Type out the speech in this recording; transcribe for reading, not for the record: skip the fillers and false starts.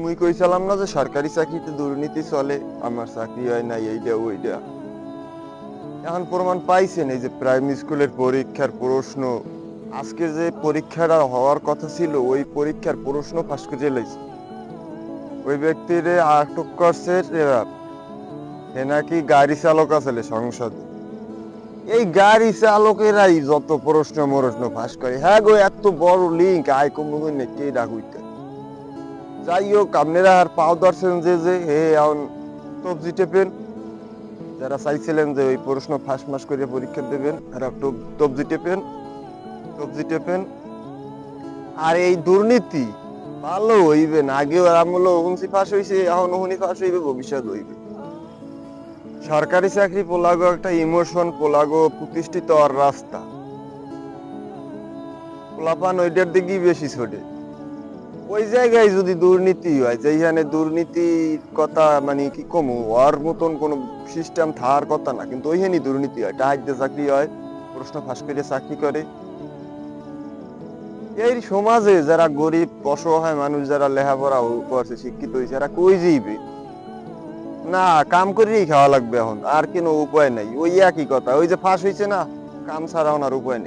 মুই কইছিলাম না যে সরকারি চাকরিতে দুর্নীতি চলে, আমার চাকরি হয় না, এইটা ওইটা। এখন প্রমাণ পাইছেন, এই যে প্রাইমারি স্কুলের পরীক্ষার প্রশ্ন, আজকে যে পরীক্ষাটা হওয়ার কথা ছিল ওই পরীক্ষার প্রশ্ন ফাঁস করে লাইছে। ওই ব্যক্তিরে আটক করছে র্যাব। সে নাকি গাড়ি চালক আসলে সংসদে। এই গাড়ি চালকেরাই যত প্রশ্ন ফাঁস করে। হ্যাঁ গো, এত বড় লিঙ্ক আয় কম কে ডাকুইতে। যাই হোক, আপনারা আর পাও ধরছেন যে হে এখন তবজি টেপেন। যারা চাইছিলেন যে ওই প্রশ্ন ফাঁস মাস করে পরীক্ষা দেবেন, আর একটু তবজি টেপেন। আর এই দুর্নীতি ভালো হইবে না, আগেও আমলো হুনসি ফাঁস হইছে, এখন হুনি ফাঁস হইবে, ভবিষ্যৎ হইবে। সরকারি চাকরি পোলাগো একটা ইমোশন, পোলাগো প্রতিষ্ঠিত আর রাস্তা, পোলাপান ওইটার দিকেই বেশি ছোটে। ওই জায়গায় যদি দুর্নীতি হয়, যেখানে দুর্নীতির কথা মানে কি কমু, ওর মতন কোন সিস্টেম থাকার কথা না, কিন্তু ওইখানে দুর্নীতি হয়, টাকা দিয়ে চাকরি হয়, প্রশ্ন ফাঁস করে চাকরি করে। এই সমাজে যারা গরিব অসহায় মানুষ, যারা লেখাপড়া করছে, শিক্ষিত হয়েছে, এরা কই যাইবে? না, কাম করেই খাওয়া লাগবে এখন, আর কোনো উপায় নাই। ওই একই কথা, ওই যে ফাঁস হয়েছে না, কাম ছাড়া ওনার উপায় নেই।